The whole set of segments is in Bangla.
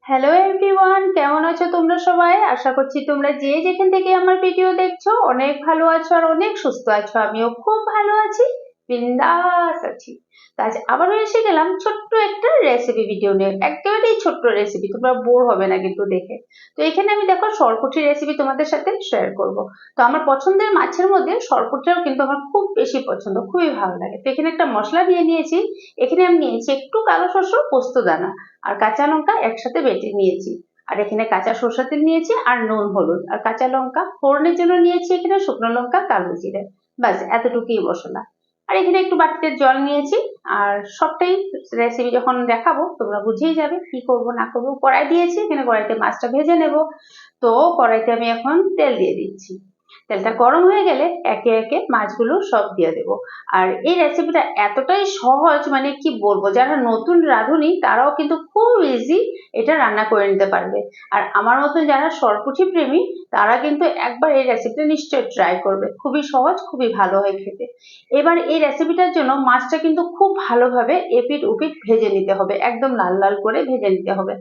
হ্যালো এভরিওয়ান, কেমন আছো তোমরা সবাই? আশা করছি তোমরা যে যেখান থেকে আমার ভিডিও দেখছো অনেক ভালো আছো আর অনেক সুস্থ আছো। আমিও খুব ভালো আছি, বিন্দাস আছি। তো আজ আবারও এসে গেলাম ছোট্ট একটা রেসিপি ভিডিও নিয়ে। একেবারেই ছোট্ট রেসিপি, তোমরা বোর হবে না কিন্তু দেখে। তো এখানে আমি দেখো সরপুঁটি রেসিপি তোমাদের সাথে শেয়ার করব। তো আমার পছন্দের মাছের মধ্যে সরপুঁটিটাও কিন্তু আমার খুব বেশি পছন্দ, খুবই ভালো লাগে। তো এখানে একটা মশলা নিয়ে নিয়েছি। এখানে আমি নিয়েছি একটু কালো সরষে পোস্ত দানা আর কাঁচা লঙ্কা একসাথে বেটে নিয়েছি। আর এখানে কাঁচা সরষে তেল নিয়েছি আর নুন হলুদ আর কাঁচা লঙ্কা ফোড়নের জন্য নিয়েছি। এখানে শুকনো লঙ্কা কালো জিরে, ব্যাস এতটুকুই মশলা। আর এখানে একটু বাটিতে জল নিয়েছি। আর সবটাই রেসিপি যখন দেখাবো তোমরা বুঝেই যাবে কি করব না করবো। কড়াই দিয়েছি, এখানে কড়াইতে মাছটা ভেজে নেব। তো কড়াইতে আমি এখন তেল দিয়ে দিচ্ছি। তেলটা গরম হয়ে গেলে একে একে মাছগুলো সব দিয়ে দেব। আর এই রেসিপিটা এতটাই সহজ, মানে কি বলবো, যারা নতুন রাঁধুনি তারাও কিন্তু খুব ইজি এটা রান্না করে নিতে পারবে। আর আমার মতন যারা সরপুঁটি প্রেমী তারা কিন্তু একবার এই রেসিপিটা নিশ্চয়ই ট্রাই করবে। খুবই সহজ, খুবই ভালো হয় খেতে। এবার এই রেসিপিটার জন্য মাছটা কিন্তু খুব ভালোভাবে এপিট উপিট ভেজে নিতে হবে, একদম লাল লাল করে ভেজে নিতে হবে।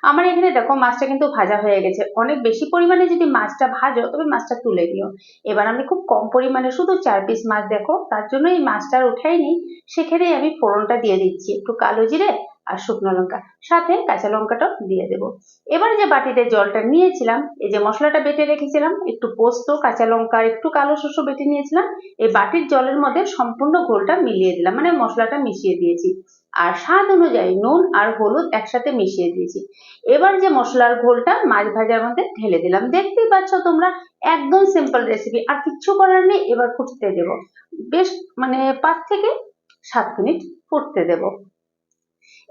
আমার এখানে দেখো মাছটা কিন্তু ভাজা হয়ে গেছে। অনেক বেশি পরিমাণে যদি মাছটা ভাজো তবে মাছটা তুলে নিও। এবার আমি খুব কম পরিমাণে শুধু 4 পিস মাছ, দেখো তার জন্য এই মাছটা আর উঠাইনি। সেখানেই আমি ফোড়নটা দিয়ে দিচ্ছি, একটু কালো জিরে আর শুকনো লঙ্কা, সাথে কাঁচা লঙ্কাটাও দিয়ে দেবো। এবার যে বাটিতে জলটা নিয়েছিলাম, এই যে মশলাটা বেটে রেখেছিলাম, একটু পোস্ত কাঁচা লঙ্কা আর একটু কালো শস্য বেটে নিয়েছিলাম, এই বাটির জলের মধ্যে সম্পূর্ণ ঘোলটা মিলিয়ে দিলাম, মানে মশলাটা মিশিয়ে দিয়েছি। আর স্বাদ অনুযায়ী নুন আর হলুদ একসাথে মিশিয়ে দিয়েছি। এবার যে মশলার ঘোলটা মাছ ভাজার মধ্যে ঢেলে দিলাম। দেখতেই পাচ্ছ তোমরা, একদম সিম্পল রেসিপি, আর কিচ্ছু করার নেই। এবার ফুটতে দেব বেশ, মানে 5 থেকে 7 মিনিট ফুটতে দেব।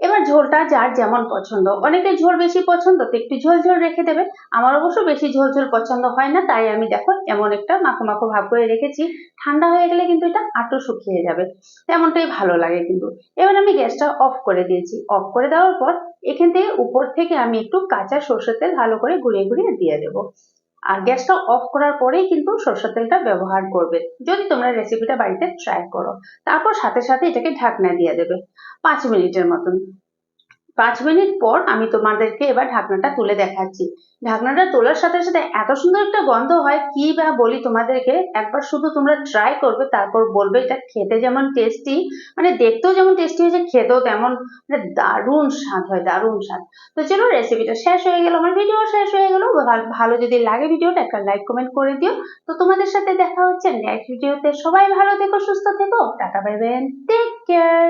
এবার ঝোলটা যার যেমন পছন্দ, অনেকের ঝোল বেশি পছন্দ তো একটু ঝোল ঝোল রেখে দেবে। আমার অবশ্য বেশি ঝোল ঝোল পছন্দ হয় না, তাই আমি দেখো এমন একটা মাখো মাখো ভাব করে রেখেছি। ঠান্ডা হয়ে গেলে কিন্তু এটা আঁটো শুকিয়ে যাবে, তেমনটাই ভালো লাগে কিন্তু। এবার আমি গ্যাসটা অফ করে দিয়েছি। অফ করে দেওয়ার পর এখান থেকে উপর থেকে আমি একটু কাঁচা সর্ষের তেল ভালো করে ঘুরিয়ে ঘুরিয়ে দিয়ে দেবো। আর গ্যাসটা অফ করার পরেই কিন্তু সরষের তেলটা ব্যবহার করবে যদি তোমরা রেসিপিটা বাড়িতে ট্রাই করো। তারপর সাথে সাথে এটাকে ঢাকনা দিয়ে দেবে 5 মিনিটের মতন। 5 মিনিট পর আমি তোমাদেরকে এবার ঢাকনাটা তুলে দেখাচ্ছি। ঢাকনাটা তোলার সাথে সাথে এত সুন্দর একটা গন্ধ হয়, কি বা বলি তোমাদেরকে। একবার শুধু তোমরা ট্রাই করবে, তারপর বলবে এটা খেতে যেমন টেস্টি, মানে দেখতেও যেমন টেস্টি হয়েছে, খেতেও তেমন মানে দারুণ স্বাদ হয়, দারুণ স্বাদ। তো চলো, রেসিপিটা শেষ হয়ে গেল, আমার ভিডিও শেষ হয়ে গেল। ভালো যদি লাগে ভিডিওটা একটা লাইক কমেন্ট করে দিও। তো তোমাদের সাথে দেখা হচ্ছে নেক্সট ভিডিওতে। সবাই ভালো থেকো, সুস্থ থেকো, tata, bye bye, take care.